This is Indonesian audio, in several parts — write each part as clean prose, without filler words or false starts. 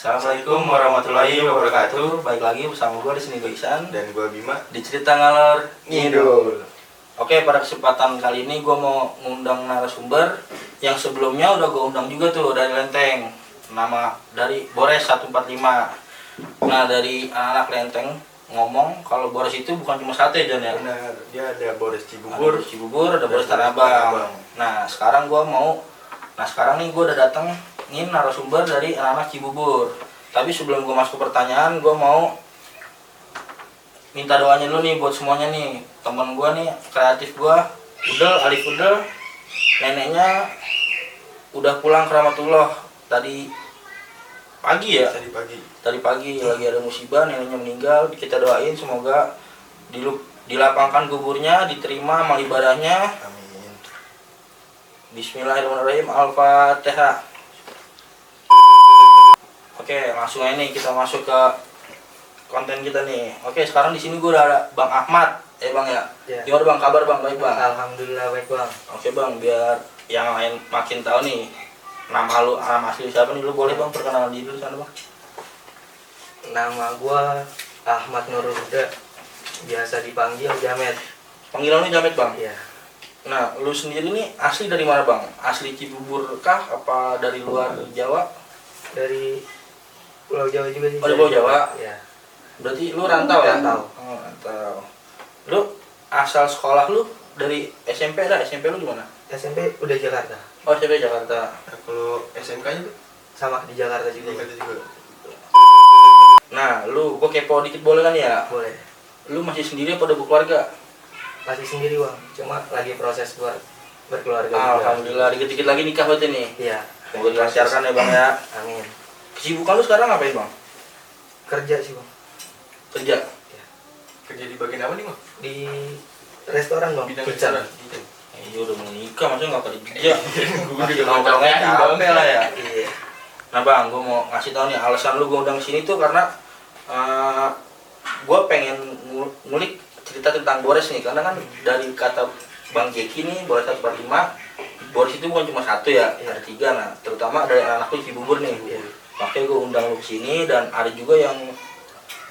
Assalamualaikum warahmatullahi wabarakatuh. Baik lagi bersama gue di sini, gue Ihsan dan gue Bima di cerita ngalor ngidul. Oke, pada kesempatan kali ini gue mau ngundang narasumber yang sebelumnya udah gue undang juga tuh dari Lenteng, nama dari Bores 145. Nah, dari anak-anak Lenteng ngomong kalau Bores itu bukan cuma sate, Jan ya. Benar, dia ada Bores Ada Bores Cibubur, ada Bores Tanah Abang. Nah, sekarang nih gue udah datang ini narasumber dari anak-anak Cibubur. Tapi sebelum gue masuk ke pertanyaan, gue mau minta doanya dulu nih buat semuanya nih. Temen gue nih, kreatif gue, Alif Udel, neneknya udah pulang ke Rahmatullah tadi pagi ya. Tadi pagi lagi ada musibah, neneknya meninggal. Kita doain semoga dilapangkan kuburnya, diterima amal ibadahnya. Amin. Bismillahirrahmanirrahim. Al-Fatihah. Oke, langsung aja nih kita masuk ke konten kita nih. Oke, sekarang di sini gue udah ada Bang Ahmad. Bang ya. Ya. Gimana Bang, kabar Bang? Baik Bang. Alhamdulillah baik Bang. Oke Bang, biar yang lain makin tahu nih nama asli siapa nih, lu boleh Bang perkenalan diri dulu sana Bang. Nama gua Ahmad Nurul Huda, biasa dipanggil Jamet. Panggilan lu Jamet Bang? Iya. Nah, lu sendiri nih asli dari mana Bang? Asli Cibubur kah? Apa dari luar Jawa? Dari Pulau Jawa juga sih. Oh, dari Pulau Jawa? Iya. Berarti lu rantau ya? Rantau. Oh, rantau. Lu asal sekolah lu dari SMP dah? SMP lu di mana? SMP udah Jakarta. Oh, SMP Jakarta. Nah, kalau SMK-nya tuh Sama di Jakarta juga. juga. Nah, gue kepo dikit boleh kan ya? Boleh. Lu masih sendiri apa udah berkeluarga? Masih sendiri Bang. Cuma lagi proses buat berkeluarga juga. Alhamdulillah, dikit-dikit lagi nikah berarti nih. Iya. Semoga dilancarkan ya Bang ya. Amin. Kesibukan lu sekarang ngapain Bang? Kerja sih Bang. Kerja? Kerja di bagian apa nih, Bang? Di restoran Bang. Bidang Kitchen. restoran. Iya udah mau nikah, maksudnya nggak kerja. Gue Masih nongkrongnya capek lah ya. Iya. Nah Bang, gue mau ngasih tau nih alasan lu gue undang sini tuh karena gue pengen ngulik cerita tentang Bores nih, karena kan dari kata Bang Jeki nih, Bores 145, Bores itu bukan cuma satu ya, ada 3. Nah, terutama dari anak lu Cibubur nih. Iya. Makanya gue undang lu kesini, dan ada juga yang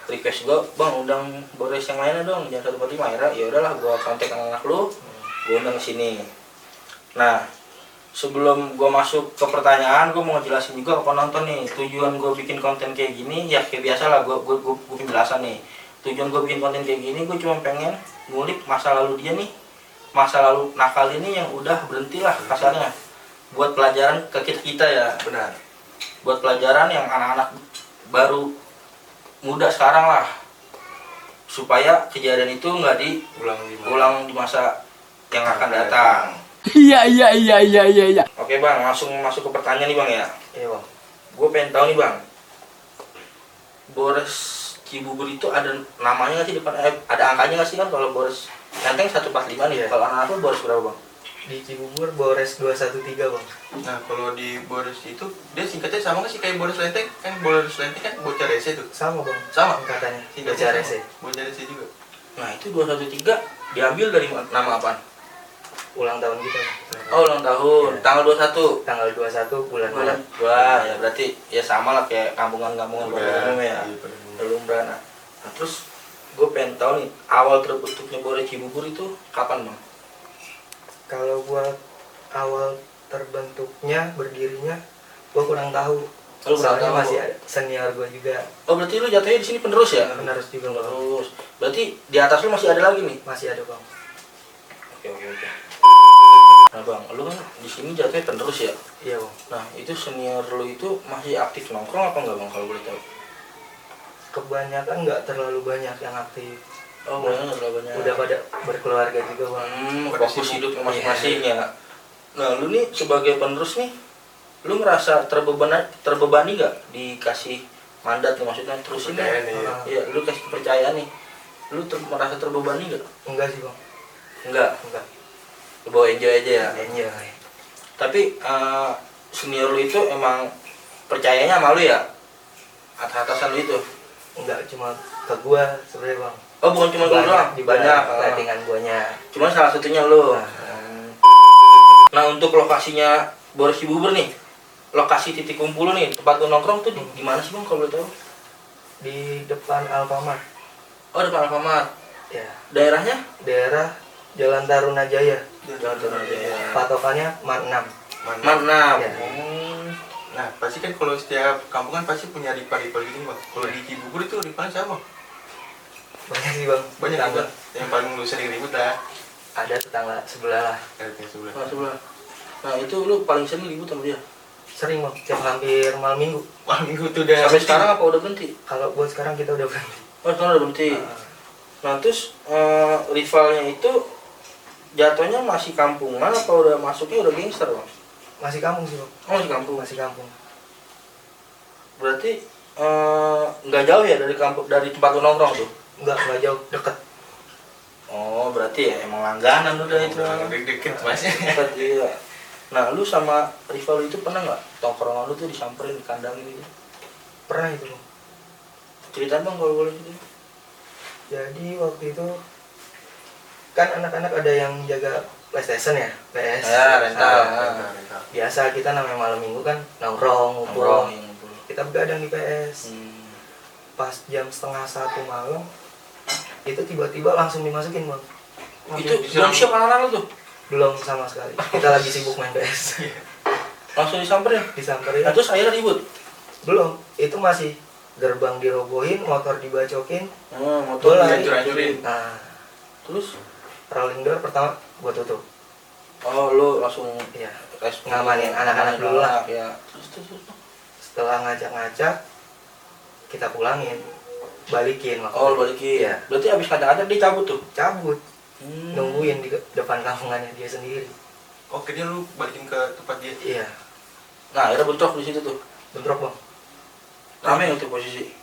request gue, Bang undang Bores yang lainnya dong, jangan 145. Akhirnya ya udahlah, gue kontak anak lu, gue undang kesini. Nah, sebelum gue masuk ke pertanyaan, gue mau ngejelasin juga ke penonton nih tujuan gue bikin konten kayak gini. Ya kayak biasa lah, gue penjelasan nih. Tujuan gue bikin konten kayak gini, gue cuma pengen ngulik masa lalu dia nih, masa lalu nakal ini yang udah berhenti lah kasarnya, buat pelajaran ke kita ya. Benar. Buat pelajaran yang anak-anak baru muda sekarang lah, supaya kejadian itu nggak diulang di masa yang akan datang. Iya. Oke Bang, langsung masuk ke pertanyaan nih Bang ya. Iya Bang. Gue pengen tahu nih Bang, Bores Cibubur itu ada namanya nggak sih depan? Ada angkanya nggak sih kan kalau Bores Lenteng 145 nih? Iya. Kalau anak lu Bores berapa Bang? Di Cibubur Bores 213 Bang. Nah, kalau di Bores itu dia singkatnya sama nggak sih kayak Bores Lenteng? Kan Bores Lenteng kan bocah rese tuh. Sama Bang. Sama Katanya. singkatnya Bocah sama. rese. Bocah rese juga. Nah itu 213 diambil dari nama apa? Ulang tahun kita Bang. Oh ulang tahun, Iya. tanggal 21. Tanggal 21 bulan Maret. Wah ya berarti ya sama lah kayak kampungan-kampungan pada umumnya ya. Iya, pada umumnya. Lumrah. Nah, terus gue pengen tahu nih awal terbentuknya Bores Cibubur itu kapan Bang? Kalau buat awal terbentuknya, berdirinya, gua kurang tahu. Lu kurang Soalnya tahu. masih ada senior gua juga. Oh berarti lu jatuhnya di sini penerus ya? Penerus juga Bang. Penerus. Berarti di atas lu masih ada lagi nih? Masih ada Bang. Oke. Nah Bang, lu kan di sini jatuhnya penerus ya? Iya Bang. Nah itu senior lu itu masih aktif nongkrong apa enggak Bang kalau boleh tahu? Kebanyakan nggak terlalu banyak yang aktif. Oh banyak banyak. Udah pada berkeluarga juga Bang. Fokus hidupnya masing-masing ya. Nah lu nih sebagai penerus nih, lu merasa terbebani nggak dikasih mandat nih, maksudnya terusin Kepercayaan nih? ya. Iya, lu kasih kepercayaan nih. Lu merasa terbebani nggak? Enggak sih Bang. Enggak. Lu bawa enjoy aja ya. Iya. Tapi senior lu itu emang percayanya sama lu ya? Atas-atasan lu itu? Enggak cuma ke gua sebenarnya Bang. Oh bukan cuma lu doang? Banyak. Settingan guanya. Cuma salah satunya lu. Nah. Nah untuk lokasinya Bores Cibubur nih, lokasi titik kumpul lu nih, tempat lu nongkrong tuh di mana sih bang kalau boleh tahu? Di depan Alfamart. Oh depan Alfamart. Ya, Daerahnya? daerah Jalan Tarunajaya. Jalan Tarunajaya. Patokannya Mart 6. Mana? Ya. Nah, pasti kan kalau setiap kampung kan pasti punya rival-rival gitu bang. Kalau di Cibubur itu rivalnya siapa? Banyak sih bang. Banyak Tetangga. juga. Yang paling lu sering ribut lah. Ada tetangga sebelah lah. RT sebelah. Nah, sebelah. Nah itu lu paling sering ribut sama dia? Sering bang, tiap hampir malam minggu. Wah, minggu tuh udah. Sampai sekarang apa udah berhenti? Kalau buat sekarang kita udah berhenti. Oh sekarang udah berhenti. Nah terus rivalnya itu jatuhnya masih kampungan apa udah masuknya udah gangster bang? Masih kampung sih bang. Oh masih kampung. Masih kampung. Berarti nggak jauh ya dari kampung, dari tempat lu nongkrong tuh? Enggak jauh, deket. Oh berarti ya emang langganan udah itu. Deket mas. Deket, iya. Nah lu sama rival itu pernah nggak tongkrongan lu tuh disamperin, dikandangin gitu? Pernah itu bang. Ceritain bang kalau boleh gitu. Jadi waktu itu kan anak-anak ada yang jaga PlayStation ya, PS. Ya rental. Biasa kita namanya malam minggu kan nongkrong, Nongkrong. ngumpul. Kita begadang di PS. Hmm. Pas jam 12:30 malam itu tiba-tiba langsung dimasukin bang. Itu belum siap anak-anak lu tuh? Belum sama sekali. Kita lagi sibuk main PS. Langsung disamperin? Disamperin. Nah terus akhirnya ribut? Belum. Itu masih gerbang dirobohin, motor dibacokin. Oh, motor Bola. Hancur-hancurin. Nah, terus? rolling door pertama gua tutup. Oh lu langsung Iya. respon Ngamanin anak-anak dulu lah. Ya. Terus. Setelah ngajak-ngajak kita pulangin, balikin waktu Oh itu. balikin. Iya. Berarti abis ngajak-ngajak dia cabut tuh? Cabut, Hmm. nungguin di depan kampungannya dia sendiri. Oke, dia lu balikin ke tempat dia. Iya, Nah akhirnya bentrok di situ tuh. bentrok bang. Rame nggak tuh posisi?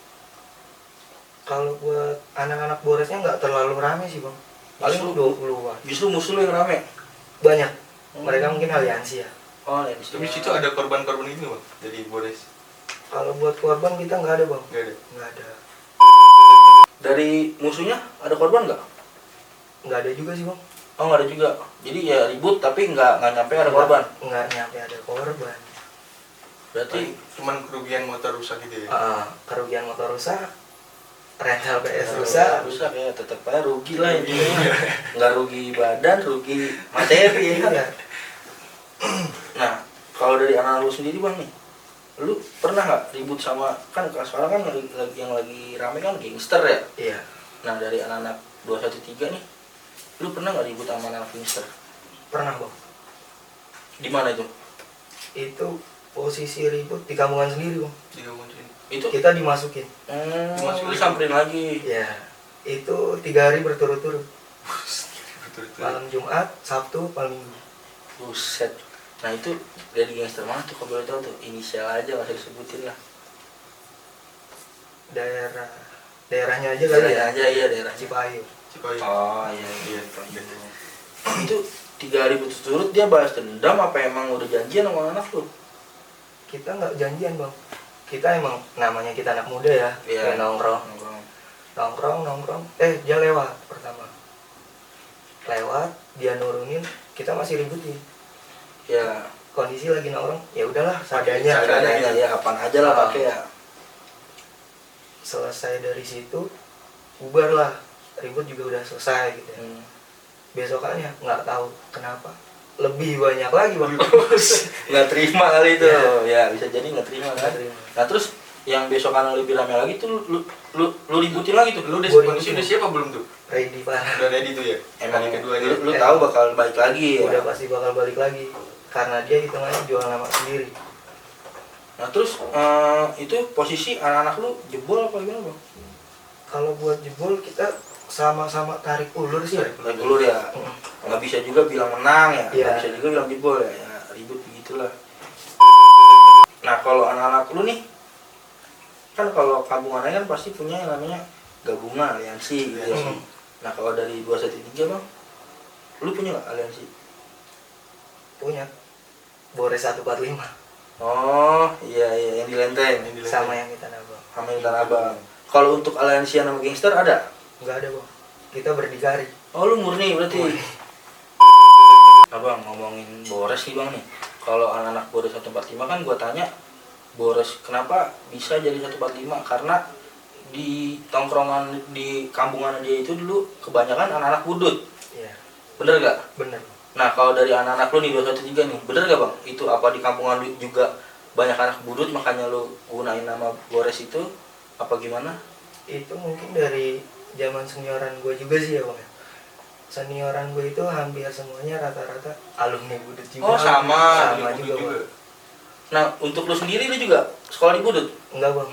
Kalau buat anak-anak Boresnya nggak terlalu rame sih bang. Paling Justru- 20-an. Justru musuh lu yang rame? Banyak. Hmm. Mereka mungkin aliansi ya. Oh ya Tapi situ ada korban-korban itu bang dari Bores. Kalau buat korban kita nggak ada bang. Gak ada. Nggak ada. Dari musuhnya ada korban nggak? Nggak ada juga sih bang. Oh nggak ada juga. Jadi ya ribut tapi nggak nyampe ada korban. Nggak nyampe ada korban. Berarti Cuman kerugian motor rusak gitu ya. Kerugian motor rusak, rental PS rusak. rusak ya tetap aja rugi lah intinya. Nggak rugi badan, rugi materi ya kan. Iya. Nah kalau dari anak lu sendiri bang nih, lu pernah nggak ribut sama, kan sekarang kan yang lagi rame kan gangster ya. Iya. Nah dari anak-anak 213 nih, lu pernah nggak ribut sama anak gangster? Pernah bang. Di mana itu? Itu posisi ribut di kampungan sendiri bang. Dia munculin. Itu Kita dimasukin. lu samperin lagi. Ya. Itu 3 hari berturut-turut. Betul-betul. Malam Jumat, Sabtu, malam Minggu. Buset. Nah itu dari gangster mana tuh kalau boleh tahu tuh? Inisial aja nggak usah disebutin lah. Daerahnya aja kali ya. Daerah aja iya daerah. Cipayu. Cipayu. Oh iya Iya, iya. Itu 3 hari berturut-turut dia balas dendam apa emang udah janjian sama anak lu? Kita nggak janjian bang. Kita emang namanya kita anak muda ya. Iya. Kayak nongkrong. Dia lewat pertama. Lewat, dia nurunin, kita masih ributin. Ya Kondisi lagi nongkrong, ya udahlah seadanya. seadanya ya kapan aja lah pakai ya. Selesai dari situ, bubar lah. Ribut juga udah selesai gitu ya. Besokannya nggak tahu kenapa lebih banyak lagi bang. Nggak terima kali itu. Ya. Ya bisa jadi nggak terima kan. Nggak terima. Nah terus yang besokan lebih rame lagi tuh lu ributin lagi tuh. Lu udah Gua kondisi ributin. udah siap apa belum tuh? Ready parah. Udah ready tuh ya? Emang Hari kedua aja. lu tahu bakal balik lagi ya. Udah pasti bakal balik lagi karena dia hitungannya jual nama sendiri. Nah terus itu posisi anak-anak lu jebol apa gimana bang? Kalau buat jebol kita sama-sama tarik ulur sih ya. Naik ulur ya. Nggak bisa juga bilang menang ya. Iya. Nggak bisa juga bilang jebol ya. Ya ribut begitulah. Nah kalau anak-anak lu nih, kan kalau kampungannya kan pasti punya yang namanya gabungan aliansi gitu ya. Hmm. Nah kalau dari 213 bang, lu punya nggak aliansi? Punya Bores 145 Oh iya yang di Lenteng sama yang kita nabang. sama yang Tanah Abang. Kalau untuk aliansi sama gangster ada? Nggak ada bang. Kita berdikari. Oh lu murni berarti. Murni. Abang ngomongin Bores nih bang nih. kalau anak-anak Bores 145 kan gue tanya, Bores kenapa bisa jadi 145? Karena di tongkrongan di kampungan dia itu dulu kebanyakan anak-anak budut. Iya, Bener gak? bener. Nah kalau dari anak-anak lu nih 213 nih, bener gak bang? Itu apa di kampungan lu juga banyak anak budut makanya lu gunain nama Bores itu? Apa gimana? Itu mungkin dari zaman senioran gue juga sih ya bang ya. Senioran gue itu hampir semuanya rata-rata alumni budut juga. Oh sama Sama juga, juga bang. Nah untuk lu sendiri lu juga sekolah di budut? Enggak bang,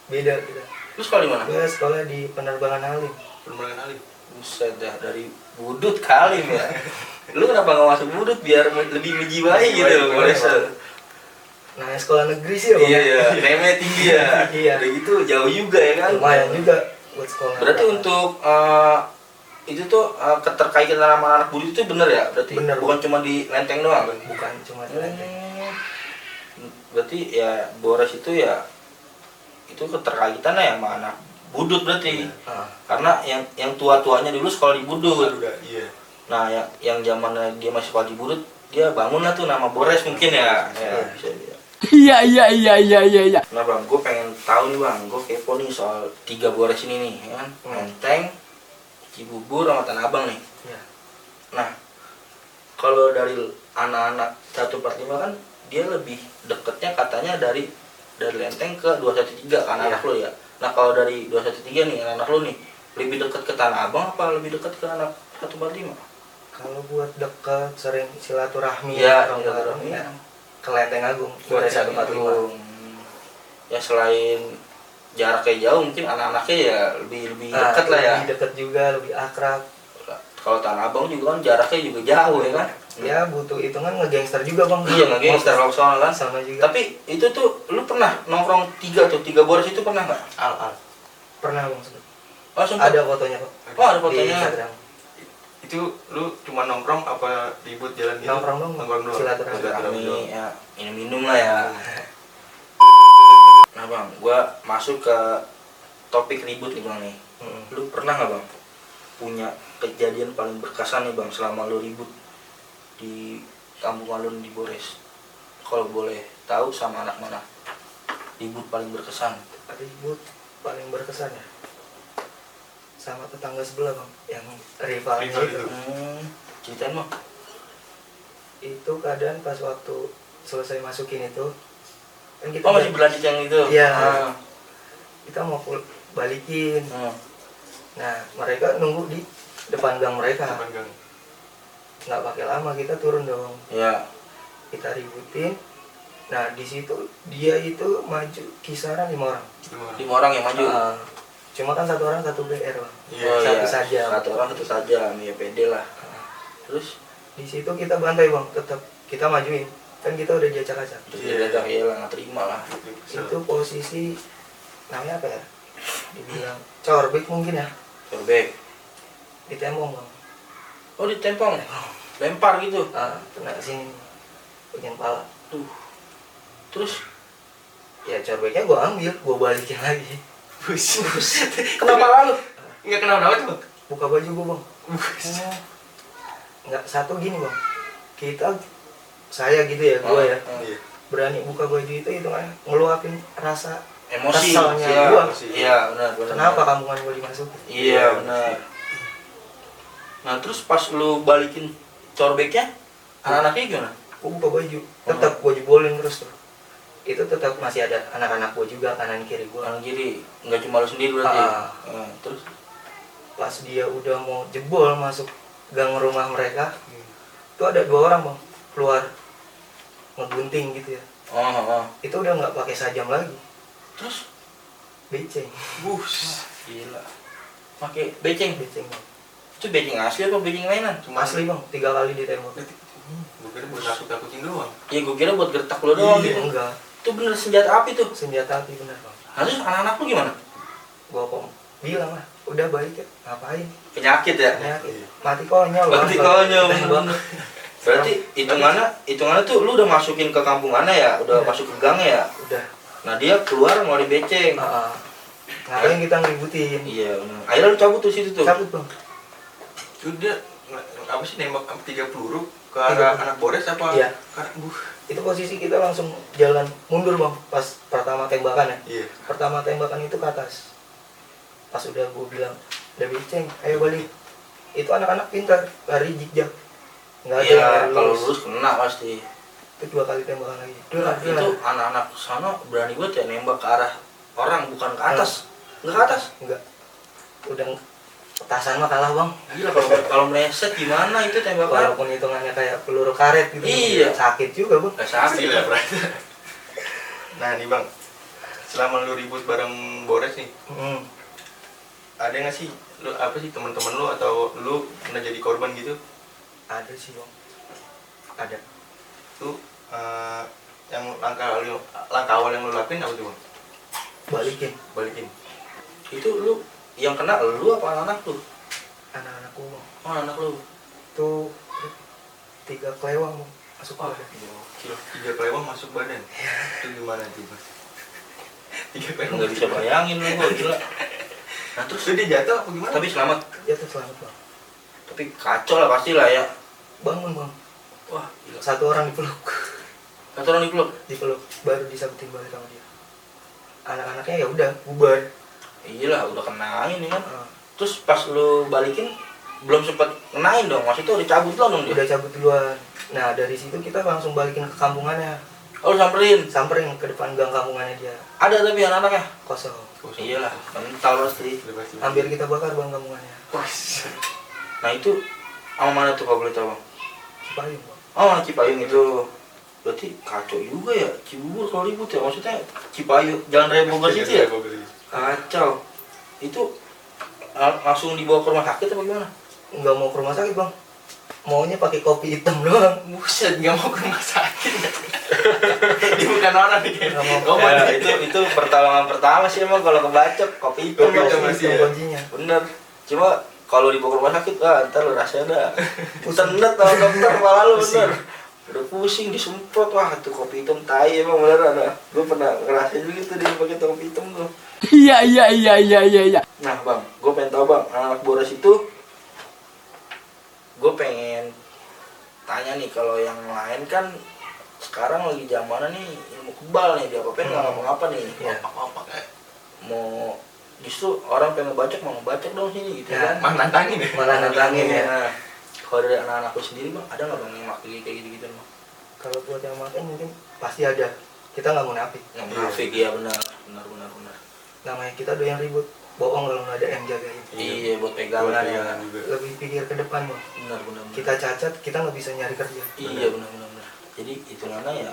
beda kita. Lu sekolah di mana? Gue sekolah di penerbangan Halim. Penerbangan kali. Buset dah, dari budut Halim ya. Lu kenapa gak masuk budut biar lebih menjiwai gitu Menjiwai, Bores? Nah sekolah negeri sih ya bang. Iya ya, remeh tinggi ya. Iya. Udah gitu jauh juga ya kan. Lumayan juga buat sekolah. Berarti untuk itu tuh keterkaitan sama anak budut itu bener ya? Berarti Bener. bukan cuma di Lenteng doang. bukan cuma di Lenteng. Berarti ya Bores itu ya itu keterkaitan ya sama anak budut berarti. Ah, Karena yang tua-tuanya dulu sekolah di budut. Udah, iya. Nah, yang zamannya dia masih sekolah di budut, dia bangun lah tuh nama Bores mungkin ya. Ya, bisa bisa. Iya iya iya iya iya iya. Nah bang, gue pengen tahu nih bang, gue kepo nih soal 3 Bores ini nih, ya kan? Menteng, Cibubur, sama Tanah Abang nih. iya. Nah, kalau dari anak-anak 145 kan dia lebih deketnya katanya dari Lenteng ke 213 kan anak lo ya. Nah kalau dari 213 nih anak lo nih lebih dekat ke Tanah Abang apa lebih dekat ke anak 145? Kalau buat deket sering silaturahmi Iya, orang silaturahmi. ya, ke Lenteng Agung, Bores 145. Ya selain jaraknya jauh mungkin anak-anaknya ya lebih Nah, dekat lah ya. Lebih dekat juga, lebih akrab. Kalau Tanah Abang juga kan jaraknya juga jauh ya kan. Ya butuh hitungan ngegangster juga bang. Iya nggak gangster kalau soalnya kan. Sama juga. Tapi itu tuh lu pernah nongkrong 3 Bores itu pernah nggak? Al. Pernah bang sempet. Oh sempat. Ada fotonya kok. Oh ada Di fotonya. Instagram. Itu lu cuma nongkrong apa ribut jalan gitu? Nongkrong dong. Nongkrong doang. Silaturahmi. Silaturahmi doang. Kami ya minum-minum lah ya. Nah bang, gua masuk ke topik ribut nih bang nih. Lu pernah nggak bang punya kejadian paling berkesan nih bang selama lu ribut di kampung lu di Bores? Kalau boleh tahu sama anak mana ribut paling berkesan? Ribut paling berkesan ya. Sama tetangga sebelah bang, yang rivalnya Rival itu. itu. Ceritain bang. Itu keadaan pas waktu selesai masukin itu, kan kita Oh masih berlanjut yang itu? Iya. Ah. kita mau balikin. Hmm. Nah mereka nunggu di depan gang mereka. Depan gang. Nggak pakai lama kita turun dong. Ya. Kita ributin. Nah di situ dia itu maju kisaran 5 orang. 5 orang yang maju. Cuma kan 1 orang 1 BR bang. Iya. Oh, Satu iya. saja. 1 orang 1 saja, ya pede lah. Terus Di situ kita bantai bang, tetap kita majuin. Kan kita udah diacak-acak. terus Iya. dia datang ya lah nggak terima lah. Itu posisi namanya apa ya? Dibilang corbek mungkin ya. Corbek. Ditembong bang. Oh ditempong. Lempar gitu. Kena sini bagian pala. Tuh. Terus Ya corbeknya gua ambil, gua balikin lagi. kenapa lalu? Enggak kenapa-napa tuh, Bang. Buka baju gua bang. Nggak satu gini bang. Saya gitu ya, gua ya. Iya. Berani buka baju itu kan ngeluapin rasa Emosi. kesalnya Iya, gua. iya benar benar. Kenapa kampungan gua dimasukin? Iya benar. Nah terus pas lu balikin corbeknya, anak-anaknya gimana? Gua buka baju, tetap gua jebolin terus tuh. Itu tetap masih ada anak-anak gua juga kanan kiri gua. Kanan kiri, nggak cuma lu sendiri berarti. Terus Pas dia udah mau jebol masuk gang rumah mereka, itu ada 2 orang bang keluar ngegunting gitu ya. Itu udah nggak pakai sajam lagi, terus beceng. Bus. gila. Pakai beceng. Beceng bang. Itu beceng asli apa beceng mainan? Asli bang, 3 kali ditembak. Gue kira buat takut-takutin doang. Iya gua kira buat gertak lu doang Iya. gitu. Enggak, Itu bener senjata api tuh. senjata api bener bang. Nah, terus anak-anak lu gimana? Gua kok bilang lah, udah balik ya, ngapain? Penyakit ya? Penyakit. Mati konyol. Bang. Berarti konyol. Tembak. Berarti hitungannya tuh lu udah masukin ke kampungannya ya, udah Iya. masuk ke gangnya ya. Udah. Nah dia keluar mau dibeceng. Ngapain kita ngeributin? Iya benar. Akhirnya lu cabut tuh situ tuh. Cabut bang. Itu dia apa sih nembak 3 peluru ke 3 arah peluru. anak Bores apa? Iya. Karena Itu posisi kita langsung jalan mundur bang pas pertama tembakan ya. Iya. Pertama tembakan itu ke atas. Pas udah gue bilang udah biceng ayo balik, itu anak-anak pintar lari jijak, nggak ada Iya, yang kalau lulus. lulus kena pasti. Itu 2 kali tembakan lagi. Nah, itu anak-anak sana berani banget ya nembak ke arah orang, bukan ke atas. Enggak ke atas. Enggak, udah petasan mah kalah bang. Gila, kalau meleset gimana itu tembakan? Walaupun hitungannya kayak peluru karet gitu. Iya. Sakit juga bang. Gak sakit Gila, lah. berarti. Nah nih bang, selama lu ribut bareng Boris nih, ada nggak sih lu apa sih teman-teman lu atau lu pernah jadi korban gitu? Ada sih bang, ada. Tuh yang langkah awal yang lu lakuin apa tuh bang? Balikin. Itu lu yang kena lu apa anak lu? Anak-anakku bang, Oh, anak lu. tuh 3 kelewang bang masuk Oh, badan. kilo 3 kelewang masuk badan. Itu gimana tuh bang? 3 kelewang Nggak bisa bayangin lu, gua gila. Nah terus Terus dia jatuh apa gimana? tapi selamat. Jatuh selamat bang. Tapi kacau lah pasti lah ya. Bangun bang, Wah, gila. 1 orang dipeluk. Kata orang dipeluk. Baru disabutin balik sama dia. Anak-anaknya ya udah bubar. Iya lah, udah kena ini kan. Ah, Terus pas lu balikin belum sempet kenain dong, maksudnya udah cabut dong dia. udah cabut duluan. Nah dari situ kita langsung balikin ke kampungannya, Oh, lu samperin. samperin ke depan gang kampungannya dia. Ada tapi anak-anaknya. Kosong. Iyalah, kental pasti. Udah pasti. Hampir kita bakar bang kampungannya. Nah itu sama mana tuh kalau boleh tahu bang? Cipayung bang. Oh, Cipayung itu. Berarti kacau juga ya, Cibubur kalau ribut ya, maksudnya Cipayung, Jalan Raya Bogor situ ya? Kacau. Itu langsung dibawa ke rumah sakit apa gimana? Nggak mau ke rumah sakit bang, maunya pakai kopi hitam doang. Buset, nggak mau ke rumah sakit. Dia bukan orang nih kayaknya. Nggak mau. Oh, Ya, itu pertolongan pertama sih emang kalau kebacok kopi hitam. Kopi hitam Mas. masih ya? kuncinya. Bener. Cuma kalau dibawa ke rumah sakit, ntar lu rasanya dah tenet sama dokter malah lu bener. Udah pusing disemprot, wah tuh kopi hitam tai emang bener ada. Gue pernah ngerasain begitu dia pakai kopi hitam tuh. Iya. Nah bang, gue pengen tahu bang, anak Boris itu, gue pengen tanya nih kalau yang lain kan sekarang lagi zamannya nih ilmu kebal nih, dia apa-apain nggak ngapa-ngapa nih. Ya. Apa-apa kayak Mau justru orang pengen ngebacok mau ngebacok dong sini gitu Ya. kan. mah nantangin ya. Malah nantangin ya. Nah, kalau dari anak-anak lu sendiri bang, ada nggak bang yang pakai kayak gitu-gitu bang? Kalau buat yang makan mungkin pasti ada. Kita nggak munafik. Yang munafik ya benar. Namanya kita doyan ribut, bohong kalau nggak ada yang jagain. Iya buat pegangan ya. juga. Lebih pikir ke depan bang. Benar. Kita cacat, kita nggak bisa nyari kerja. Iya benar. Jadi itu mana ya,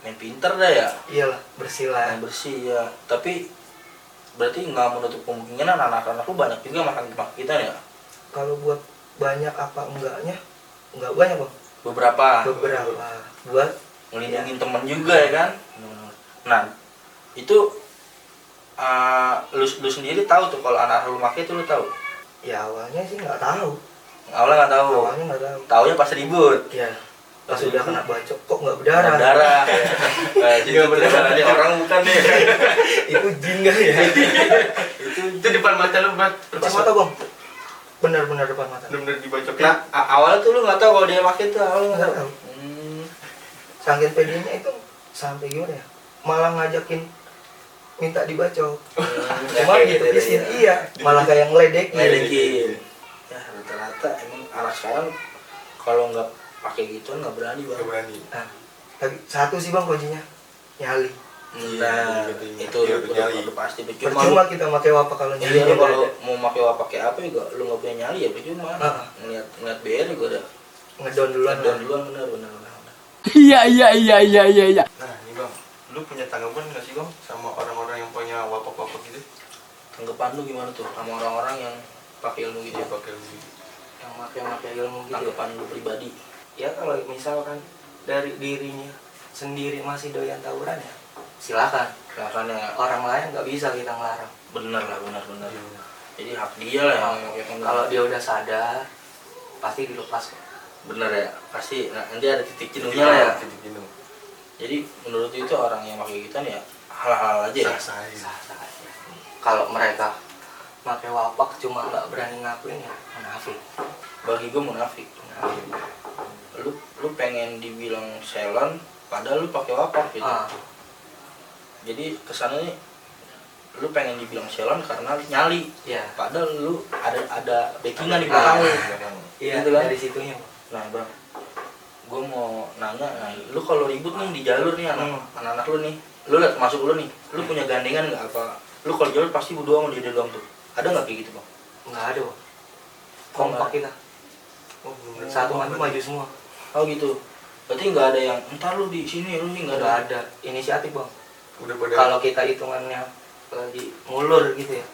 main pinter dah ya. Iyalah, bersih lah. Main bersih ya. Tapi berarti nggak menutup kemungkinan anak-anak lu banyak juga makan tempat kita ya. Kalau buat banyak apa enggaknya, nggak banyak bang. Beberapa Buat ngelindungin temen juga ya kan. Nah itu lu sendiri tahu tuh kalau anak lu pakai itu lu tahu? ya awalnya sih nggak tahu. Awalnya nggak tahu. Awalnya nggak tahu. Taunya pas ribut. Ya, pas Pas udah ribut. kena bacok kok nggak berdarah. Darah. Itu berdarah nih orang bukan nih. Itu jin kali ya. Itu depan mata lu buat Depan mata bang. Benar-benar depan mata. bener-bener dibacokin. Nah awalnya tuh lu nggak tahu kalau dia pakai tuh awalnya nggak Nggak tahu. tahu. Saking pedenya itu sampai gimana ya? Malah ngajakin minta dibacok. Cuma kayak gitu gitu pisin, ya. iya. Malah kayak ngeledekin. Ngeledekin. Ya rata-rata emang anak sekarang kalau nggak pakai gituan nggak berani Nggak bang. berani. Nah, tapi satu sih bang kuncinya, nyali. Nah Iya, itu iya, udah nyali. pasti Percuma kita pakai wapak kalau nyali. Iya lu nggak kalau ada. mau pakai apa pakai apa juga lu nggak punya nyali ya percuma. Ngeliat BR juga udah Ngedon duluan. ngedon duluan bener. Iya. Nah, nih bang, lu punya tanggapan nggak sih bang sama orang-orang yang punya wapak-wapak gitu? Tanggapan lu gimana tuh sama orang-orang yang pakai ilmu gitu? Dia pakai gitu. Yang pakai ilmu gitu. Tanggapan lu pribadi? Ya kalau misalkan dari dirinya sendiri masih doyan tawuran ya, silakan. Makanya Orang lain nggak bisa kita ngelarang. bener. Jadi hak dia lah yang pakai ilmu. Kalau dia udah sadar, pasti dilepas kok. Bener ya, pasti nanti ada titik jenuhnya lah ya. Titik jenuh. Jadi menurut itu orang yang pakai gituan ya hal-hal aja ya. Sah-sah aja. Sah-sah aja. Kalau mereka pakai wapak cuma nggak berani ngakuin ya munafik. Bagi gue munafik. Munafik. Lu lu pengen dibilang silent padahal lu pakai wapak gitu. Jadi kesannya lu pengen dibilang silent karena nyali, padahal lu ada backingan di belakang lu. Iya, gitu kan? dari situnya. Nah bang, gue mau nanya, lu kalau ribut nih di jalur nih anak-anak lu nih, lu liat masuk lu nih, lu punya gandengan nggak apa? Lu kalau jalur pasti berdua sama dia doang tuh, ada nggak kayak gitu bang? Nggak ada bang, kompak kita. Satu maju semua. Oh gitu, berarti nggak ada yang entar lu di sini, lu nih nggak ada. Ada inisiatif bang. Udah pada Kalau kita hitungannya lagi ngulur gitu ya,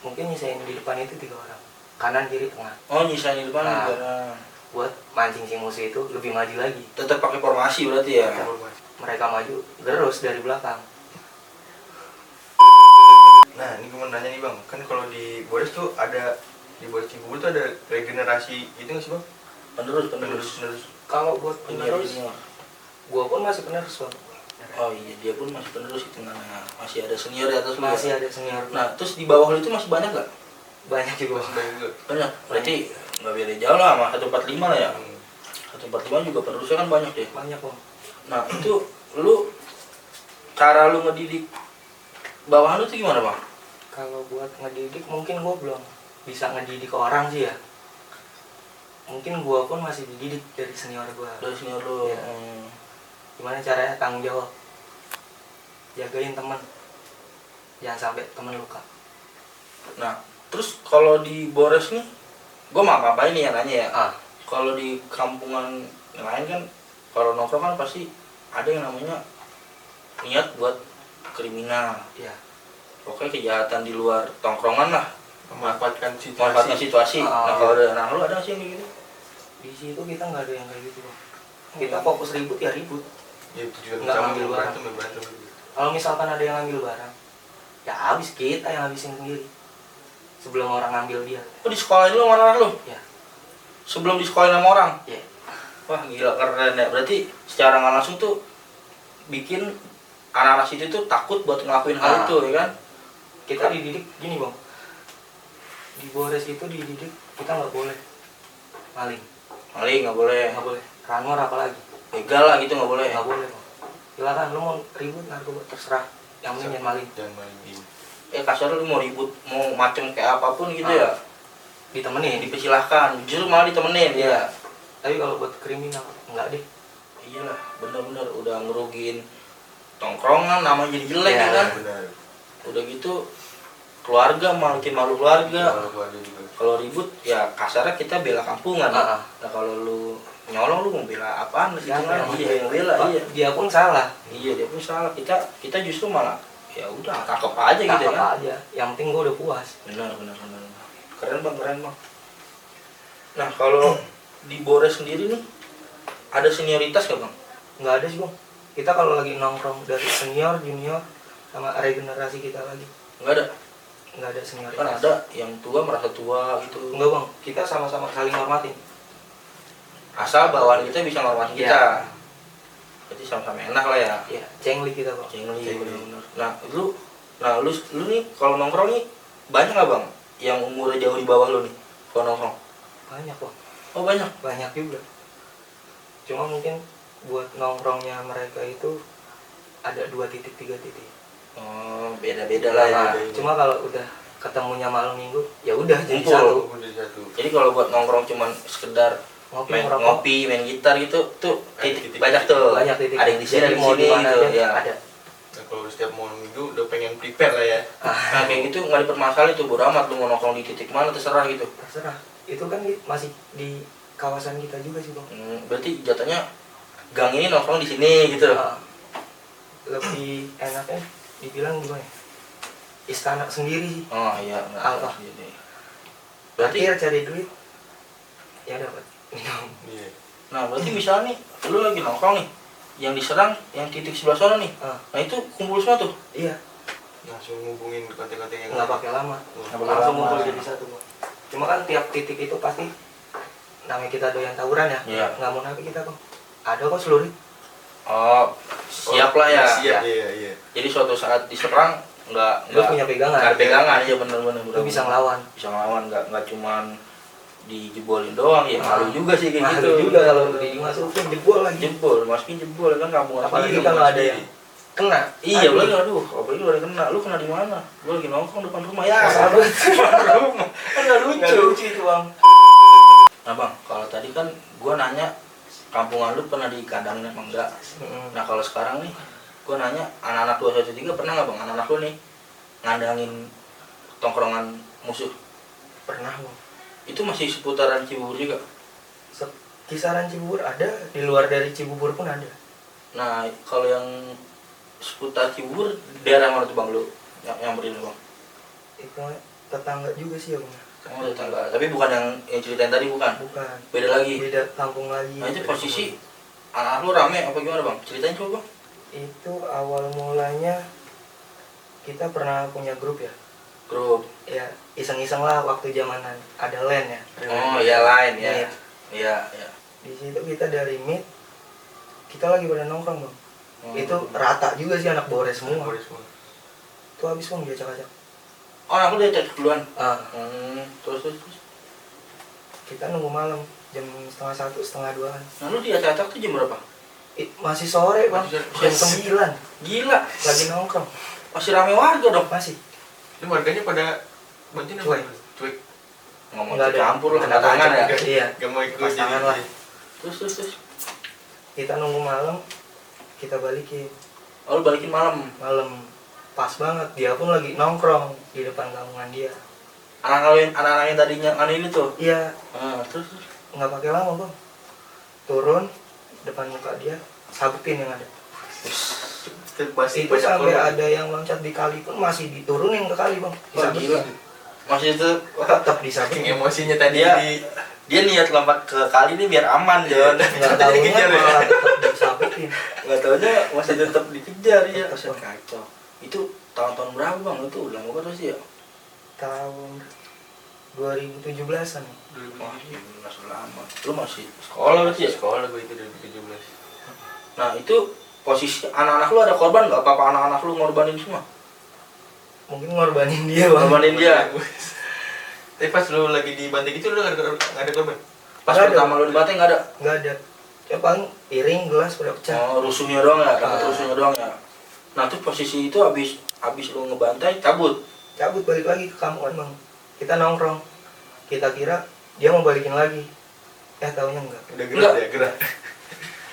mungkin nyisain di depan itu 3 orang, kanan kiri tengah. Oh nyisain di depan karena buat mancing si musuh itu lebih maju lagi. tetap pakai formasi berarti ya. Mereka maju terus dari belakang. Nah, ini gue mau nanya nih bang, kan kalau di Bores tuh ada, di Bores Cibubur tuh ada regenerasi gitu nggak sih bang? Penerus. Kalau buat penerus, Senior. gua pun masih penerus bang. Oh iya, dia pun masih penerus itu mana masih ada senior di atas lu. Masih ya? ada senior. Nah, terus di bawah lu itu masih banyak nggak? Banyak juga. Masih banyak juga. Banyak. Berarti nggak beda jauh lah sama 145 lah ya. 145 juga penerusnya kan banyak deh. Banyak bang. Nah, itu lu cara lu ngedidik bawahan lu tuh gimana, Bang? Kalau buat ngedidik mungkin gua belum bisa ngedidik orang sih ya. Mungkin gua pun masih dididik dari senior gua. Dari senior lu. Iya. Gimana caranya tanggung jawab, jagain temen, jangan sampai temen luka. Nah, terus kalau di Bores nih, gua maaf-maaf ini ya nanya ya. Kalau di kampungan yang lain kan, kalau nongkrong kan pasti ada yang namanya niat buat kriminal. Iya. Pokoknya kejahatan di luar tongkrongan lah, Memanfaatkan memanfaatkan situasi. Nah, kalau ada anak lu ada nggak sih yang kayak gitu? Di situ kita nggak ada yang kayak gitu bang. Kita fokus ribut ya ribut. Ya tujuan Nggak utama ngambil barang. berantem. Kalau misalkan ada yang ngambil barang, ya habis kita yang habisin sendiri. Sebelum orang ngambil dia. Oh, di sekolah lu sama anak lu? Ya. Sebelum di sekolah sama orang? Ya. Wah, gila keren ya. Berarti secara nggak langsung tuh bikin anak-anak situ tuh takut buat ngelakuin hal itu, ya kan? Kita dididik gini bang. Di Bores itu dididik kita nggak boleh maling, Maling nggak boleh, nggak boleh ranor apalagi. begal lah gitu nggak boleh. Nggak boleh bang. Silakan lu mau ribut narkoba terserah. Yang penting jangan maling. Jangan maling. Kasar lu mau ribut, mau macem kayak apapun gitu ya, Ditemenin. dipersilahkan. Justru malah ditemenin ya. Tapi kalau buat kriminal enggak deh. Iyalah, bener-bener udah ngerugiin tongkrongan, namanya jadi jelek ya kan. Benar. Udah gitu keluarga makin malu keluarga. Keluarga juga. Kalau ribut ya kasarnya kita bela kampungan. Nah kalau lu nyolong lu mau bela apaan? Siapa Iya yang bela, iya. Dia pun salah. Iya dia pun salah. Kita justru malah ya udah tangkep aja gitu Tangkap ya. aja. Yang penting gua udah puas. Benar. Keren bang. Nah kalau di Bores sendiri nih ada senioritas gak bang? Nggak ada sih bang. Kita kalau lagi nongkrong dari senior, junior, sama regenerasi kita lagi. Nggak ada. Nggak ada senioritas. Kan ada yang tua merasa tua gitu. Enggak bang. Kita sama-sama saling hormatin. Asal bawaan kita bisa ngormatin Iya. kita. Berarti sama-sama enak lah ya. Iya. Cengli kita bang. Cengli bener-bener. Nah lu nih kalau nongkrong nih banyak nggak bang yang umurnya jauh di bawah lu nih kalau nongkrong? Banyak bang. Oh banyak. Banyak juga. Cuma mungkin buat nongkrongnya mereka itu ada 2 titik, 3 titik. Oh beda-beda lah ya. Cuma kalau udah ketemunya malam minggu, ya udah jadi Kumpul. satu. Jadi kalau buat nongkrong cuman sekedar ngopi, main gitar gitu tuh titik banyak tuh. Banyak titik. Ada yang di sini, Jadi ada di mau sini dimana gitu aja, ya. ada. Nah, kalau setiap malam minggu udah pengen prepare lah ya. Nah kayak gitu nggak dipermasalahin tuh, bodo amat lu mau nongkrong di titik mana terserah gitu. Terserah. Itu kan masih di kawasan kita juga sih bang. Berarti jatuhnya gang ini nongkrong di sini gitu. Lebih enaknya dibilang gimana? Istana sendiri sih. Oh iya. Apa? Berarti Akhir cari duit, ya dapat minum. Iya. nah berarti misalnya nih lu lagi nongkrong nih, yang diserang yang titik sebelah sana nih. Nah itu kumpul semua tuh. Iya. Langsung ngubungin kontak-kontak yang Nggak pakai lama. Nggak pakai Langsung lama. ngumpul jadi satu bang. Cuma kan tiap titik itu pasti namanya kita doyan tawuran ya. Iya. Nggak mau nabi kita bang. Ada kok seluruh. Oh siap lah ya. Siap, iya. Jadi suatu saat diserang Lu punya pegangan. nggak ada pegangan, iya bener. Lu bisa ngelawan. Bisa ngelawan, nggak cuman dijebolin doang ya malu juga sih kayak malu gitu. juga kalau dimasukin jebol lagi. Masukin jebol kan kampungan Apalagi sendiri. kalau ada yang kena. Iya, Aduh. apalagi apalagi lu ada yang kena. Lu kena di mana? Lu lagi nongkrong depan rumah ya. Sahabat. Depan rumah. Kan enggak Nggak lucu. lucu itu bang. Nah, Bang, kalau tadi kan gua nanya kampungan lu pernah di kandang emang enggak? Nah, kalau sekarang nih gua nanya anak-anak 213 pernah nggak Bang? Anak-anak lu nih ngandangin tongkrongan musuh. Pernah bang. Itu masih seputaran Cibubur juga. Kisaran Cibubur ada, di luar dari Cibubur pun ada. Nah, kalau yang seputar Cibubur daerah mana tuh Bang lu? Yang beri Bang? Itu tetangga juga sih ya bang. Oh, tetangga. Tapi bukan yang ceritain tadi bukan. Bukan. Beda lagi. Beda kampung lagi. Nah, itu posisi anak lu rame apa gimana Bang? Ceritain coba Bang. Itu awal mulanya kita pernah punya grup ya. Grup. Ya iseng-iseng lah waktu zamanan ada LAN ya. Oh, iya lain ya. Meet. Iya, iya. Di situ kita dari Meet kita lagi pada nongkrong bang. Oh. Itu rata juga sih anak Bores semua. Boleh semua. Itu habis bang diacak-acak. Oh, aku udah cek duluan. Terus. Kita nunggu malam jam 1:30, 1:30. Nah, lu diacak-acak tuh jam berapa? Masih sore bang, Masih jam 9 Gila. lagi nongkrong. Masih rame warga dong. Masih. Itu warganya pada bantuin apa? Cuek. Cuek. Ngomong Nggak ada. campur lah, Nggak ada tangan ya. aja. Iya. Gak mau ikut Pasangan jadi. lah. Terus. Kita nunggu malam, kita balikin Oh, lu balikin malam. malam. Pas banget, dia pun lagi nongkrong di depan kampungan dia. Anak-anak yang tadinya ini tuh. Iya, Terus. nggak pakai lama bang. Turun depan muka dia, sabutin yang ada. Pasti Itu banyak sampai korban. ada yang loncat di kali pun masih diturunin ke kali bang. Wah, gila. Masih itu Tetap Saking disabutin. emosinya tadi Dia- di dia niat lompat ke kali ini biar aman, Jon. Nggak Tadi tahunya dikejar ya? malah tetap disabutin. Enggak taunya masih tetap dikejar ya. Tetap, Bang. Kacau. Itu tahun-tahun berapa, Bang? Itu udah lama banget sih ya. Tahun 2017-an. Wah, iya, masih lama. Lu masih sekolah berarti ya? sekolah gue itu 2017. Nah, itu posisi anak-anak lu ada korban nggak? Apa anak-anak lu ngorbanin semua? Mungkin ngorbanin dia bang. Ngorbanin dia. Tapi pas lu lagi dibanting itu lu nggak ada korban? Pas Nggak ada. pertama lu dibanting nggak ada? Nggak ada. Ya paling piring, gelas udah pecah. Oh, rusuhnya doang ya? Dapat Ah. rusuhnya doang ya? Nah, tuh posisi itu habis lu ngebantai, cabut. Cabut balik lagi ke kampungan bang. Kita nongkrong. Kita kira dia mau balikin lagi. Taunya enggak. Udah Enggak. gerak ya, gerak.